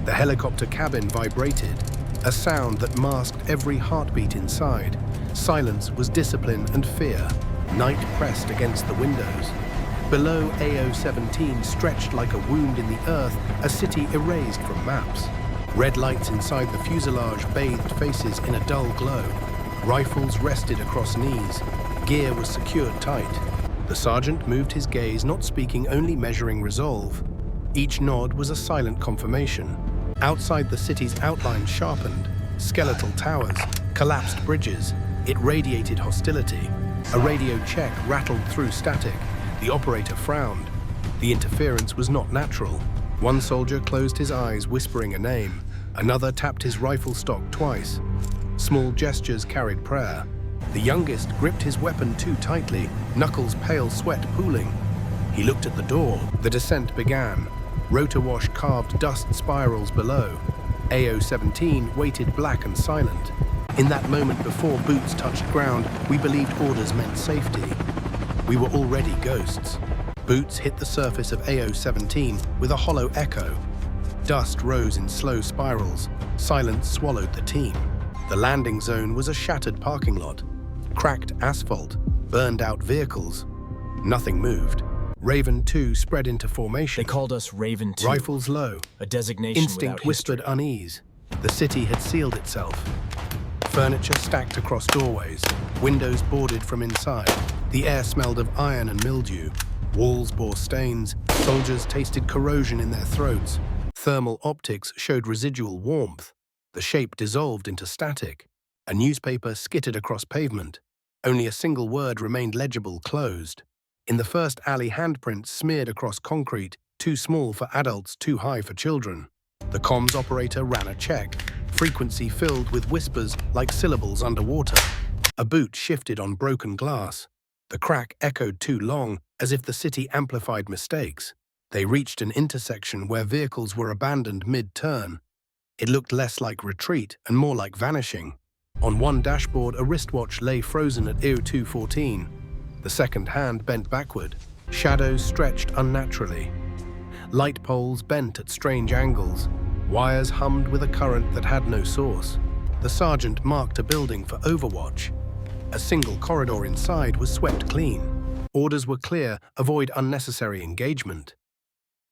The helicopter cabin vibrated, a sound that masked every heartbeat inside. Silence was discipline and fear. Night pressed against the windows. Below AO-17 stretched like a wound in the earth, a city erased from maps. Red lights inside the fuselage bathed faces in a dull glow. Rifles rested across knees. Gear was secured tight. The sergeant moved his gaze, not speaking, only measuring resolve. Each nod was a silent confirmation. Outside, the city's outline sharpened. Skeletal towers, collapsed bridges. It radiated hostility. A radio check rattled through static. The operator frowned. The interference was not natural. One soldier closed his eyes, whispering a name. Another tapped his rifle stock twice. Small gestures carried prayer. The youngest gripped his weapon too tightly, knuckles pale sweat pooling. He looked at the door. The descent began. Rotor wash carved dust spirals below. AO-17 waited black and silent. In that moment before boots touched ground, we believed orders meant safety. We were already ghosts. Boots hit the surface of AO-17 with a hollow echo. Dust rose in slow spirals. Silence swallowed the team. The landing zone was a shattered parking lot. Cracked asphalt, burned out vehicles. Nothing moved. Raven 2 spread into formation. They called us Raven 2. Rifles low. A designation Instinct without whispered history. unease. The city had sealed itself. Furniture stacked across doorways. Windows boarded from inside. The air smelled of iron and mildew. Walls bore stains. Soldiers tasted corrosion in their throats. Thermal optics showed residual warmth. The shape dissolved into static. A newspaper skittered across pavement. Only a single word remained legible: closed. In the first alley, handprints smeared across concrete, too small for adults, too high for children. The comms operator ran a check, frequency filled with whispers like syllables underwater. A boot shifted on broken glass. The crack echoed too long, as if the city amplified mistakes. They reached an intersection where vehicles were abandoned mid-turn. It looked less like retreat and more like vanishing. On one dashboard, a wristwatch lay frozen at AO-214. The second hand bent backward. Shadows stretched unnaturally. Light poles bent at strange angles. Wires hummed with a current that had no source. The sergeant marked a building for overwatch. A single corridor inside was swept clean. Orders were clear: avoid unnecessary engagement.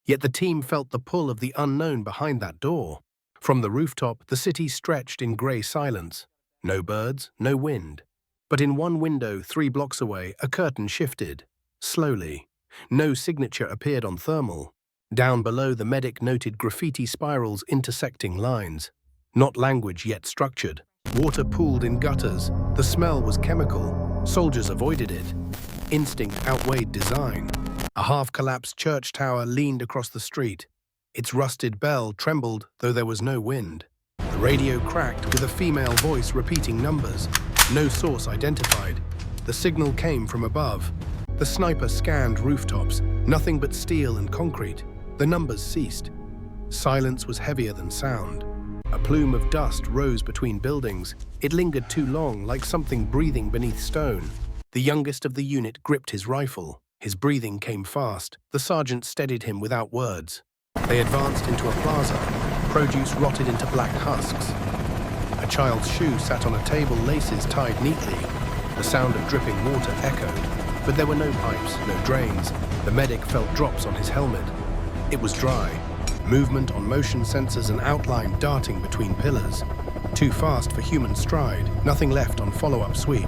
Yet the team felt the pull of the unknown behind that door. From the rooftop, the city stretched in grey silence. No birds, no wind. But in one window, 3 blocks away, a curtain shifted. Slowly. No signature appeared on thermal. Down below, the medic noted graffiti spirals intersecting lines. Not language, yet structured. Water pooled in gutters. The smell was chemical. Soldiers avoided it. Instinct outweighed design. A half-collapsed church tower leaned across the street. Its rusted bell trembled, though there was no wind. The radio cracked with a female voice repeating numbers. No source identified. The signal came from above. The sniper scanned rooftops, nothing but steel and concrete. The numbers ceased. Silence was heavier than sound. A plume of dust rose between buildings. It lingered too long, like something breathing beneath stone. The youngest of the unit gripped his rifle. His breathing came fast. The sergeant steadied him without words. They advanced into a plaza. Produce rotted into black husks. A child's shoe sat on a table, laces tied neatly. The sound of dripping water echoed. But there were no pipes, no drains. The medic felt drops on his helmet. It was dry. Movement on motion sensors, and outline darting between pillars. Too fast for human stride. Nothing left on follow-up sweep.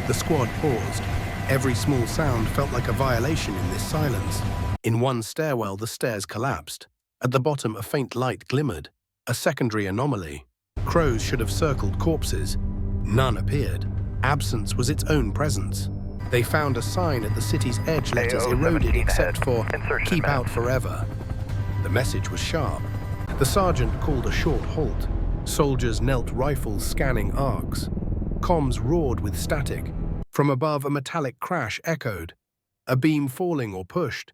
The squad paused. Every small sound felt like a violation in this silence. In one stairwell, the stairs collapsed. At the bottom, a faint light glimmered. A secondary anomaly. Crows should have circled corpses. None appeared. Absence was its own presence. They found a sign at the city's edge, letters eroded except for "Keep out forever." The message was sharp. The sergeant called a short halt. Soldiers knelt, rifles scanning arcs. Comms roared with static. From above, a metallic crash echoed. A beam falling or pushed.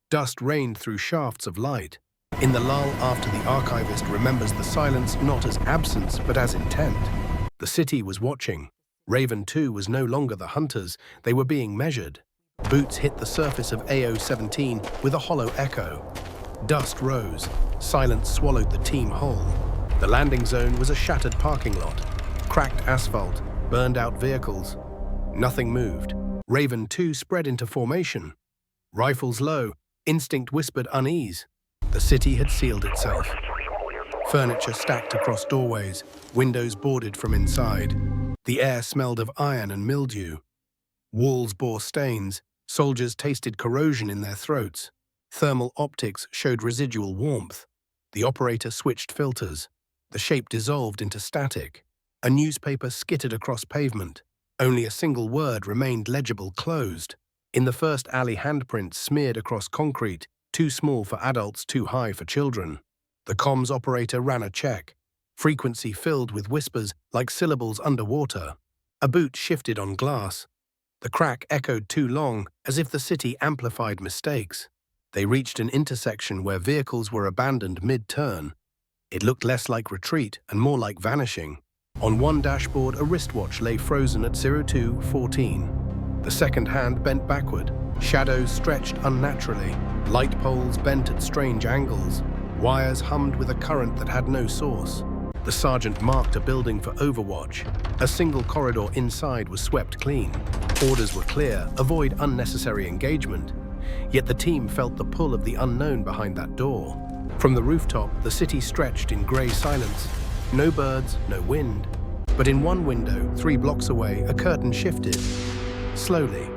Dust rained through shafts of light. In the lull after, the archivist remembers the silence not as absence, but as intent. The city was watching. Raven 2 was no longer the hunters. They were being measured. Boots hit the surface of AO-17 with a hollow echo. Dust rose. Silence swallowed the team whole. The landing zone was a shattered parking lot. Cracked asphalt, burned out vehicles. Nothing moved. Raven 2 spread into formation. Rifles low, instinct whispered unease. The city had sealed itself. Furniture stacked across doorways, windows boarded from inside. The air smelled of iron and mildew. Walls bore stains. Soldiers tasted corrosion in their throats. Thermal optics showed residual warmth. The operator switched filters. The shape dissolved into static. A newspaper skittered across pavement. Only a single word remained legible: closed. In the first alley, handprints smeared across concrete, too small for adults, too high for children. The comms operator ran a check. Frequency filled with whispers like syllables underwater. A boot shifted on glass. The crack echoed too long, as if the city amplified mistakes. They reached an intersection where vehicles were abandoned mid-turn. It looked less like retreat and more like vanishing. On one dashboard, a wristwatch lay frozen at 02:14. The second hand bent backward. Shadows stretched unnaturally. Light poles bent at strange angles. Wires hummed with a current that had no source. The sergeant marked a building for overwatch. A single corridor inside was swept clean. Orders were clear: avoid unnecessary engagement. Yet the team felt the pull of the unknown behind that door. From the rooftop, the city stretched in grey silence. No birds, no wind. But in one window, 3 blocks away, a curtain shifted. Slowly.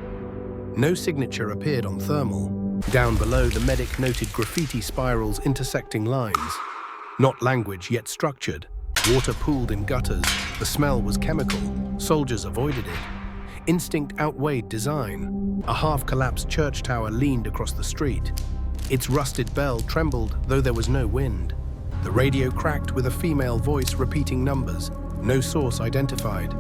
No signature appeared on thermal. Down below, the medic noted graffiti spirals intersecting lines. Not language, yet structured. Water pooled in gutters. The smell was chemical. Soldiers avoided it. Instinct outweighed design. A half-collapsed church tower leaned across the street. Its rusted bell trembled, though there was no wind. The radio cracked with a female voice repeating numbers. No source identified.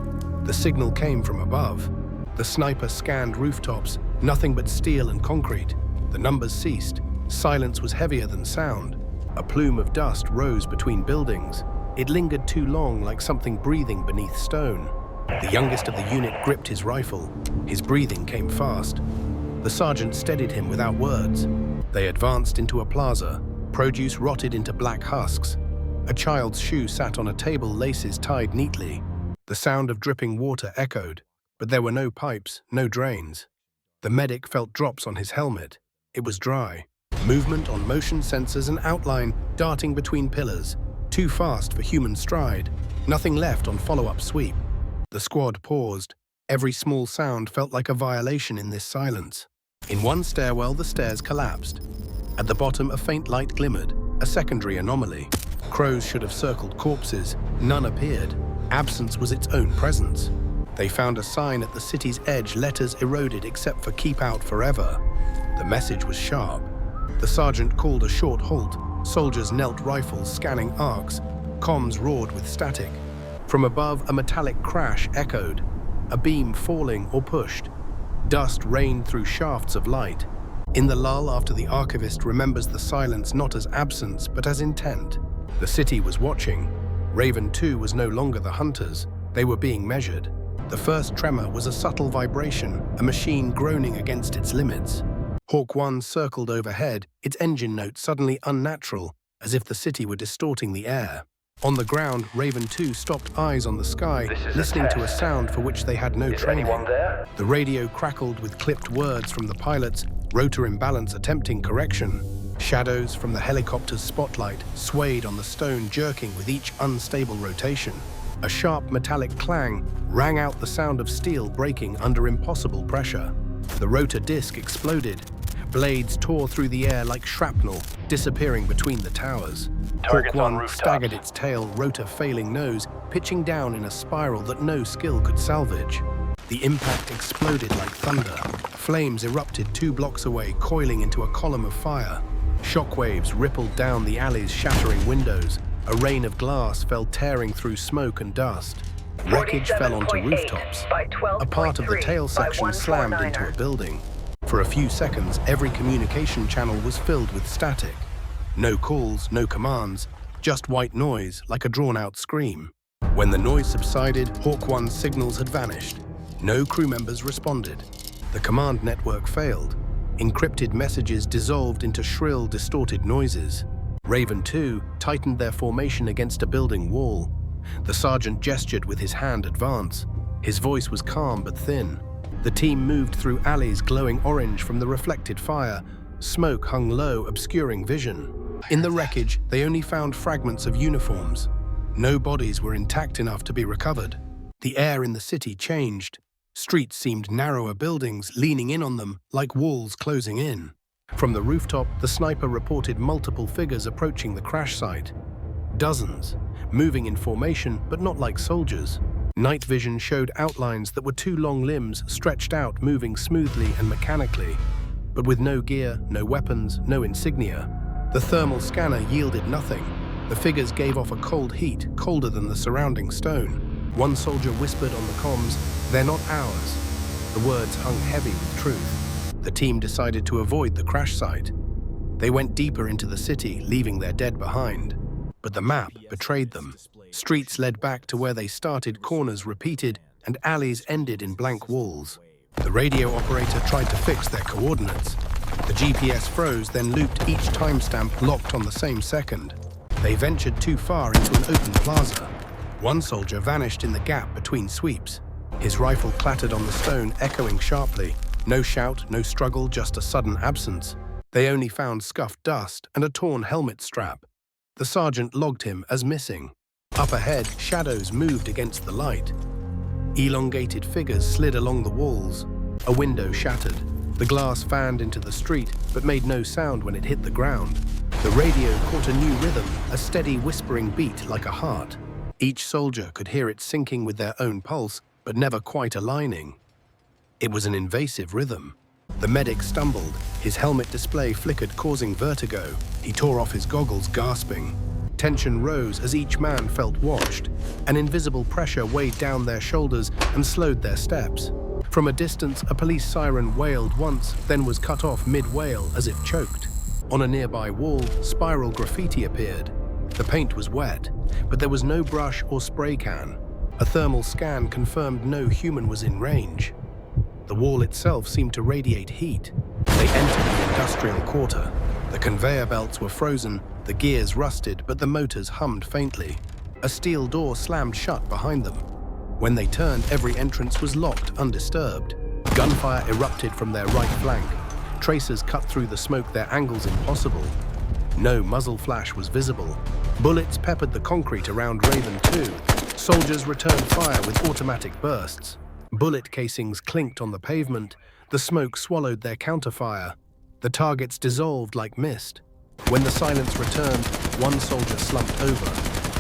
The signal came from above. The sniper scanned rooftops, nothing but steel and concrete. The numbers ceased. Silence was heavier than sound. A plume of dust rose between buildings. It lingered too long, like something breathing beneath stone. The youngest of the unit gripped his rifle. His breathing came fast. The sergeant steadied him without words. They advanced into a plaza. Produce rotted into black husks. A child's shoe sat on a table, laces tied neatly. The sound of dripping water echoed, but there were no pipes, no drains. The medic felt drops on his helmet. It was dry. Movement on motion sensors, and outline darting between pillars. Too fast for human stride. Nothing left on follow-up sweep. The squad paused. Every small sound felt like a violation in this silence. In one stairwell, the stairs collapsed. At the bottom, a faint light glimmered, a secondary anomaly. Crows should have circled corpses. None appeared. Absence was its own presence. They found a sign at the city's edge, letters eroded except for "Keep Out Forever." The message was sharp. The sergeant called a short halt. Soldiers knelt, rifles scanning arcs. Comms roared with static. From above, a metallic crash echoed. A beam falling or pushed. Dust rained through shafts of light. In the lull after, the archivist remembers the silence not as absence, but as intent. The city was watching. Raven 2 was no longer the hunters. They were being measured. The first tremor was a subtle vibration, a machine groaning against its limits. Hawk 1 circled overhead, its engine note suddenly unnatural, as if the city were distorting the air. On the ground, Raven 2 stopped, eyes on the sky, listening to a sound for which they had no training. Anyone there? The radio crackled with clipped words from the pilots, rotor imbalance attempting correction. Shadows from the helicopter's spotlight swayed on the stone, jerking with each unstable rotation. A sharp metallic clang rang out, the sound of steel breaking under impossible pressure. The rotor disc exploded. Blades tore through the air like shrapnel, disappearing between the towers. Hawk 1 staggered its tail, rotor failing nose, pitching down in a spiral that no skill could salvage. The impact exploded like thunder. Flames erupted 2 blocks away, coiling into a column of fire. Shockwaves rippled down the alleys, shattering windows. A rain of glass fell, tearing through smoke and dust. Wreckage fell onto rooftops. A part of the tail section slammed into a building. For a few seconds, every communication channel was filled with static. No calls, no commands, just white noise, like a drawn-out scream. When the noise subsided, Hawk 1's signals had vanished. No crew members responded. The command network failed. Encrypted messages dissolved into shrill, distorted noises. Raven 2 tightened their formation against a building wall. The sergeant gestured with his hand advance. His voice was calm but thin. The team moved through alleys glowing orange from the reflected fire. Smoke hung low, obscuring vision. In the wreckage, they only found fragments of uniforms. No bodies were intact enough to be recovered. The air in the city changed. Streets seemed narrower buildings, leaning in on them like walls closing in. From the rooftop, the sniper reported multiple figures approaching the crash site. Dozens, moving in formation but not like soldiers. Night vision showed outlines that were two long limbs stretched out, moving smoothly and mechanically, but with no gear, no weapons, no insignia. The thermal scanner yielded nothing. The figures gave off a cold heat, colder than the surrounding stone. One soldier whispered on the comms, "They're not ours." The words hung heavy with truth. The team decided to avoid the crash site. They went deeper into the city, leaving their dead behind. But the map betrayed them. Streets led back to where they started, corners repeated, and alleys ended in blank walls. The radio operator tried to fix their coordinates. The GPS froze, then looped each timestamp locked on the same second. They ventured too far into an open plaza. One soldier vanished in the gap between sweeps. His rifle clattered on the stone, echoing sharply. No shout, no struggle, just a sudden absence. They only found scuffed dust and a torn helmet strap. The sergeant logged him as missing. Up ahead, shadows moved against the light. Elongated figures slid along the walls. A window shattered. The glass fanned into the street, but made no sound when it hit the ground. The radio caught a new rhythm, a steady whispering beat like a heart. Each soldier could hear it syncing with their own pulse, but never quite aligning. It was an invasive rhythm. The medic stumbled. His helmet display flickered, causing vertigo. He tore off his goggles, gasping. Tension rose as each man felt watched. An invisible pressure weighed down their shoulders and slowed their steps. From a distance, a police siren wailed once, then was cut off mid-wail as if choked. On a nearby wall, spiral graffiti appeared. The paint was wet, but there was no brush or spray can. A thermal scan confirmed no human was in range. The wall itself seemed to radiate heat. They entered the industrial quarter. The conveyor belts were frozen, the gears rusted, but the motors hummed faintly. A steel door slammed shut behind them. When they turned, every entrance was locked, undisturbed. Gunfire erupted from their right flank. Tracers cut through the smoke, their angles impossible. No muzzle flash was visible. Bullets peppered the concrete around Raven 2. Soldiers returned fire with automatic bursts. Bullet casings clinked on the pavement. The smoke swallowed their counterfire. The targets dissolved like mist. When the silence returned, one soldier slumped over.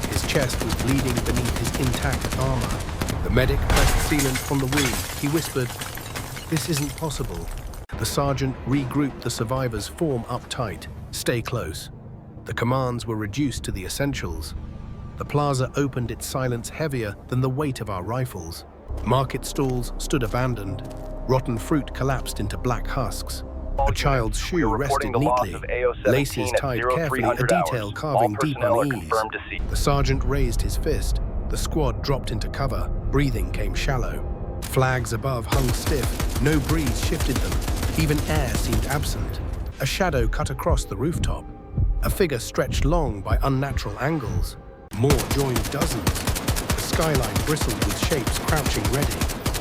His chest was bleeding beneath his intact armor. The medic pressed sealant on the wound. He whispered, "This isn't possible." The sergeant regrouped the survivors, form up tight. Stay close. The commands were reduced to the essentials. The plaza opened, its silence heavier than the weight of our rifles. Market stalls stood abandoned. Rotten fruit collapsed into black husks. A child's shoe rested neatly, laces tied carefully, a detail carving deep unease. The sergeant raised his fist. The squad dropped into cover. Breathing came shallow. Flags above hung stiff. No breeze shifted them. Even air seemed absent. A shadow cut across the rooftop. A figure stretched long by unnatural angles. More joined dozens. The skyline bristled with shapes crouching ready.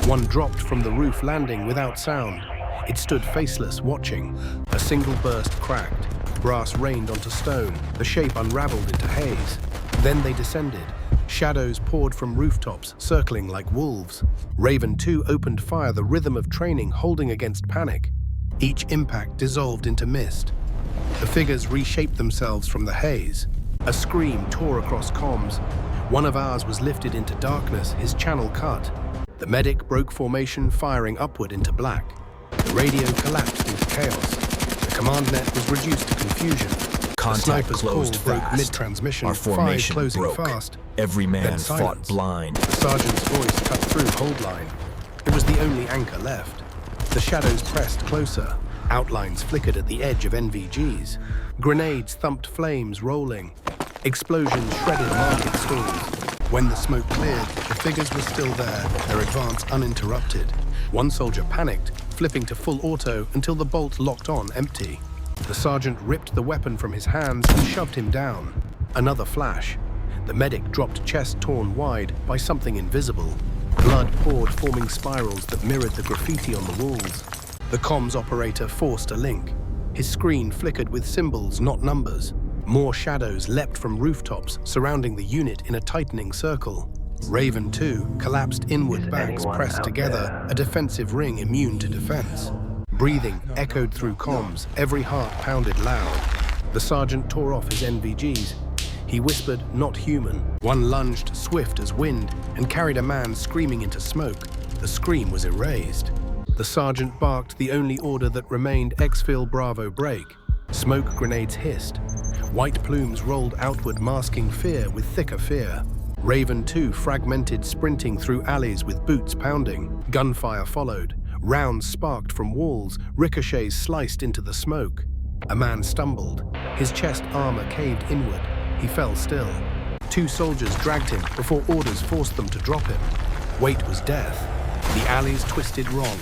One dropped from the roof, landing without sound. It stood faceless, watching. A single burst cracked. Brass rained onto stone. The shape unraveled into haze. Then they descended. Shadows poured from rooftops, circling like wolves. Raven 2 opened fire, the rhythm of training holding against panic. Each impact dissolved into mist. The figures reshaped themselves from the haze. A scream tore across comms. One of ours was lifted into darkness, his channel cut. The medic broke formation, firing upward into black. The radio collapsed into chaos. The command net was reduced to confusion. Contact closed broke fast. mid-transmission, Our five formation closing broke. fast. Every man Then fought silence. blind. The sergeant's voice cut through hold line. It was the only anchor left. The shadows pressed closer. Outlines flickered at the edge of NVGs. Grenades thumped, flames rolling. Explosions shredded market stalls. When the smoke cleared, the figures were still there, their advance uninterrupted. One soldier panicked, flipping to full auto until the bolt locked on empty. The sergeant ripped the weapon from his hands and shoved him down. Another flash. The medic dropped, chest torn wide by something invisible. Blood poured, forming spirals that mirrored the graffiti on the walls. The comms operator forced a link. His screen flickered with symbols, not numbers. More shadows leapt from rooftops, surrounding the unit in a tightening circle. Raven 2 collapsed inward, backs pressed together, a defensive ring immune to defense. Breathing echoed through comms, every heart pounded loud. The sergeant tore off his NVGs. He whispered, "Not human." One lunged, swift as wind, and carried a man screaming into smoke. The scream was erased. The sergeant barked the only order that remained: exfil Bravo break. Smoke grenades hissed. White plumes rolled outward, masking fear with thicker fear. Raven 2 fragmented, sprinting through alleys with boots pounding. Gunfire followed. Rounds sparked from walls, ricochets sliced into the smoke. A man stumbled. His chest armor caved inward. He fell still. 2 soldiers dragged him before orders forced them to drop him. Weight was death. The alleys twisted wrong.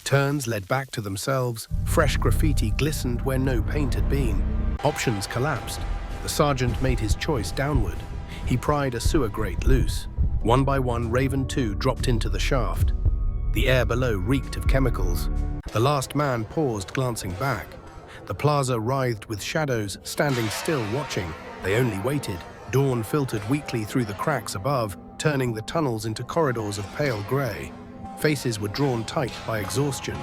Turns led back to themselves. Fresh graffiti glistened where no paint had been. Options collapsed. The sergeant made his choice downward. He pried a sewer grate loose. One by one, Raven 2 dropped into the shaft. The air below reeked of chemicals. The last man paused, glancing back. The plaza writhed with shadows, standing still, watching. They only waited. Dawn filtered weakly through the cracks above, turning the tunnels into corridors of pale gray. Faces were drawn tight by exhaustion.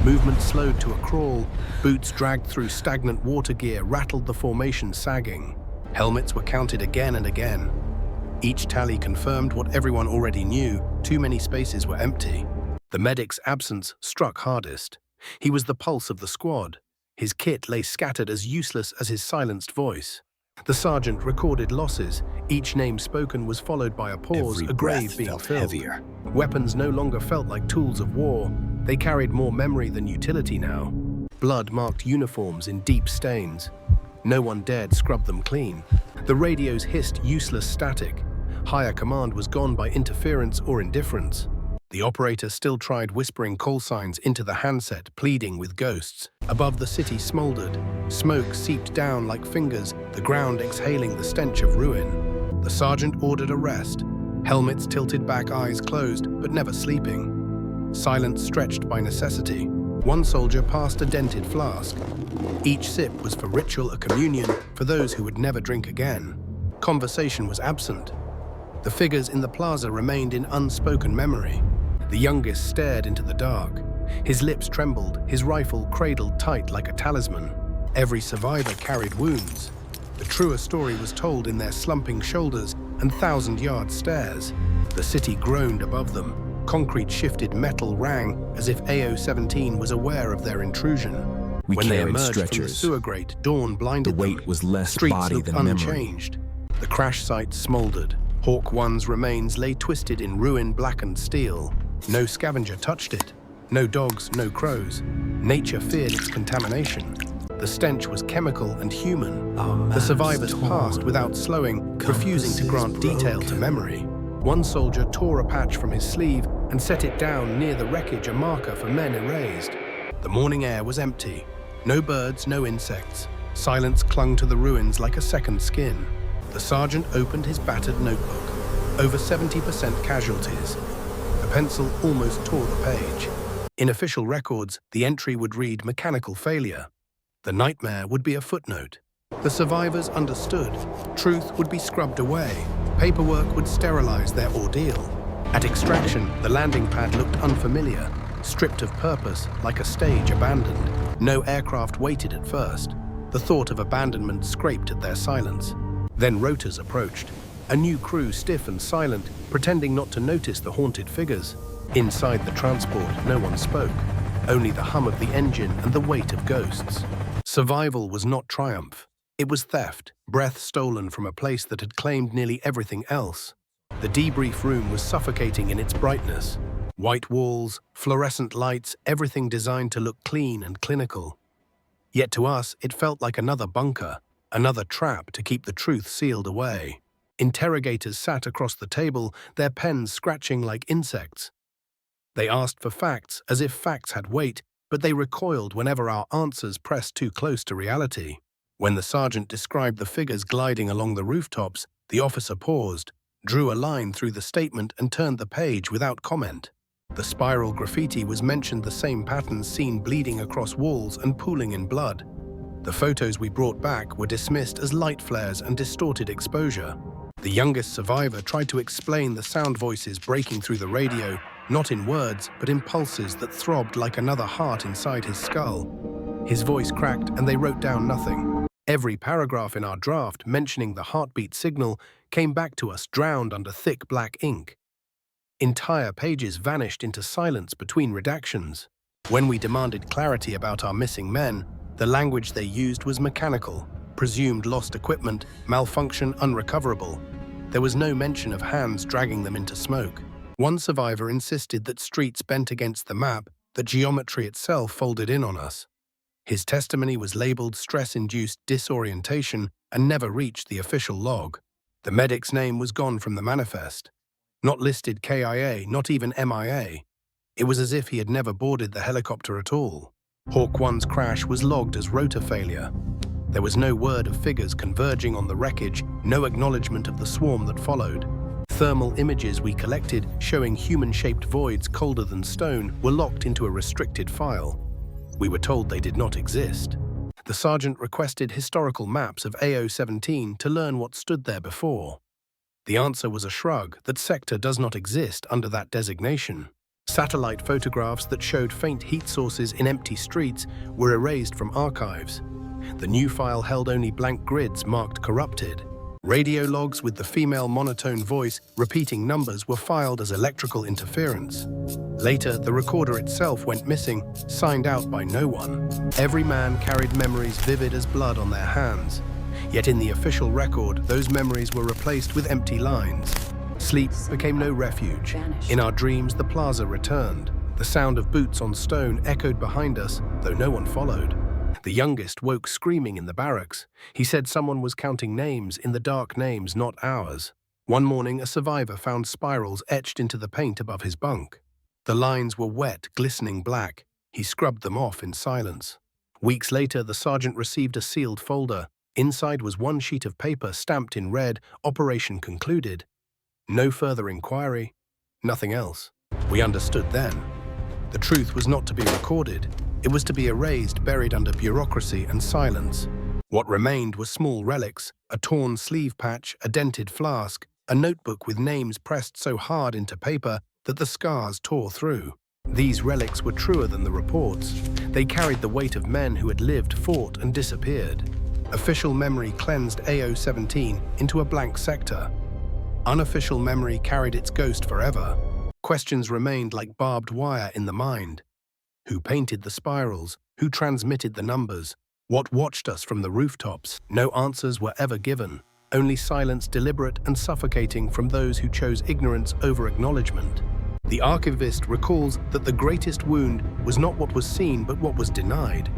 Movement slowed to a crawl. Boots dragged through stagnant water gear rattled the formation, sagging. Helmets were counted again and again. Each tally confirmed what everyone already knew: too many spaces were empty. The medic's absence struck hardest. He was the pulse of the squad. His kit lay scattered, as useless as his silenced voice. The sergeant recorded losses. Each name spoken was followed by a pause, a grave being filled. Heavier. Weapons no longer felt like tools of war. They carried more memory than utility now. Blood marked uniforms in deep stains. No one dared scrub them clean. The radios hissed useless static. Higher command was gone by interference or indifference. The operator still tried whispering call signs into the handset, pleading with ghosts. Above, the city smoldered. Smoke seeped down like fingers, the ground exhaling the stench of ruin. The sergeant ordered a rest. Helmets tilted back, eyes closed, but never sleeping. Silence stretched by necessity. One soldier passed a dented flask. Each sip was for ritual, a communion for those who would never drink again. Conversation was absent. The figures in the plaza remained in unspoken memory. The youngest stared into the dark. His lips trembled, his rifle cradled tight like a talisman. Every survivor carried wounds. The truer story was told in their slumping shoulders and thousand-yard stares. The city groaned above them. Concrete shifted, metal rang, as if AO-17 was aware of their intrusion. When they emerged from the sewer grate, dawn blinded them. The weight was less Streets body looked than unchanged. The crash site smoldered. Hawk 1's remains lay twisted in ruin, blackened steel. No scavenger touched it. No dogs, no crows. Nature feared its contamination. The stench was chemical and human. The survivors passed without slowing, refusing to grant detail to memory. One soldier tore a patch from his sleeve and set it down near the wreckage, a marker for men erased. The morning air was empty. No birds, no insects. Silence clung to the ruins like a second skin. The sergeant opened his battered notebook. Over 70% casualties. The pencil almost tore the page. In official records, the entry would read mechanical failure. The nightmare would be a footnote. The survivors understood. Truth would be scrubbed away. Paperwork would sterilize their ordeal. At extraction, the landing pad looked unfamiliar, stripped of purpose, like a stage abandoned. No aircraft waited at first. The thought of abandonment scraped at their silence. Then rotors approached. A new crew, stiff and silent, pretending not to notice the haunted figures. Inside the transport, no one spoke. Only the hum of the engine and the weight of ghosts. Survival was not triumph. It was theft, breath stolen from a place that had claimed nearly everything else. The debrief room was suffocating in its brightness. White walls, fluorescent lights, everything designed to look clean and clinical. Yet to us, it felt like another bunker, another trap to keep the truth sealed away. Interrogators sat across the table, their pens scratching like insects. They asked for facts as if facts had weight, but they recoiled whenever our answers pressed too close to reality. When the sergeant described the figures gliding along the rooftops, the officer paused, drew a line through the statement and turned the page without comment. The spiral graffiti was mentioned, the same patterns seen bleeding across walls and pooling in blood. The photos we brought back were dismissed as light flares and distorted exposure. The youngest survivor tried to explain the sound voices breaking through the radio, not in words, but in pulses that throbbed like another heart inside his skull. His voice cracked and they wrote down nothing. Every paragraph in our draft mentioning the heartbeat signal came back to us drowned under thick black ink. Entire pages vanished into silence between redactions. When we demanded clarity about our missing men, the language they used was mechanical, presumed lost equipment, malfunction unrecoverable. There was no mention of hands dragging them into smoke. One survivor insisted that streets bent against the map, that geometry itself folded in on us. His testimony was labeled stress-induced disorientation and never reached the official log. The medic's name was gone from the manifest. Not listed KIA, not even MIA. It was as if he had never boarded the helicopter at all. Hawk 1's crash was logged as rotor failure. There was no word of figures converging on the wreckage, no acknowledgement of the swarm that followed. Thermal images we collected showing human-shaped voids colder than stone were locked into a restricted file. We were told they did not exist. The sergeant requested historical maps of AO-17 to learn what stood there before. The answer was a shrug that sector does not exist under that designation. Satellite photographs that showed faint heat sources in empty streets were erased from archives. The new file held only blank grids marked corrupted. Radio logs with the female monotone voice repeating numbers were filed as electrical interference. Later, the recorder itself went missing, signed out by no one. Every man carried memories vivid as blood on their hands. Yet in the official record, those memories were replaced with empty lines. Sleep became no refuge. In our dreams, the plaza returned. The sound of boots on stone echoed behind us, though no one followed. The youngest woke screaming in the barracks. He said someone was counting names in the dark, names not ours. One morning, a survivor found spirals etched into the paint above his bunk. The lines were wet, glistening black. He scrubbed them off in silence. Weeks later, the sergeant received a sealed folder. Inside was one sheet of paper stamped in red, "Operation concluded." No further inquiry, nothing else. We understood then. The truth was not to be recorded. It was to be erased, buried under bureaucracy and silence. What remained were small relics, a torn sleeve patch, a dented flask, a notebook with names pressed so hard into paper that the scars tore through. These relics were truer than the reports. They carried the weight of men who had lived, fought, and disappeared. Official memory cleansed AO-17 into a blank sector. Unofficial memory carried its ghost forever. Questions remained like barbed wire in the mind. Who painted the spirals? Who transmitted the numbers? What watched us from the rooftops? No answers were ever given, only silence deliberate and suffocating from those who chose ignorance over acknowledgement. The archivist recalls that the greatest wound was not what was seen but what was denied.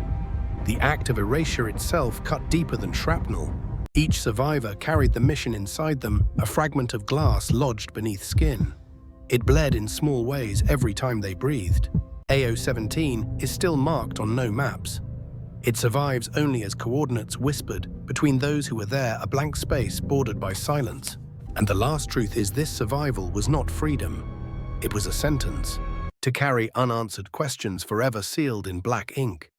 The act of erasure itself cut deeper than shrapnel. Each survivor carried the mission inside them, a fragment of glass lodged beneath skin. It bled in small ways every time they breathed. AO-17 is still marked on no maps. It survives only as coordinates whispered between those who were there, a blank space bordered by silence. And the last truth is this survival was not freedom. It was a sentence, to carry unanswered questions forever sealed in black ink.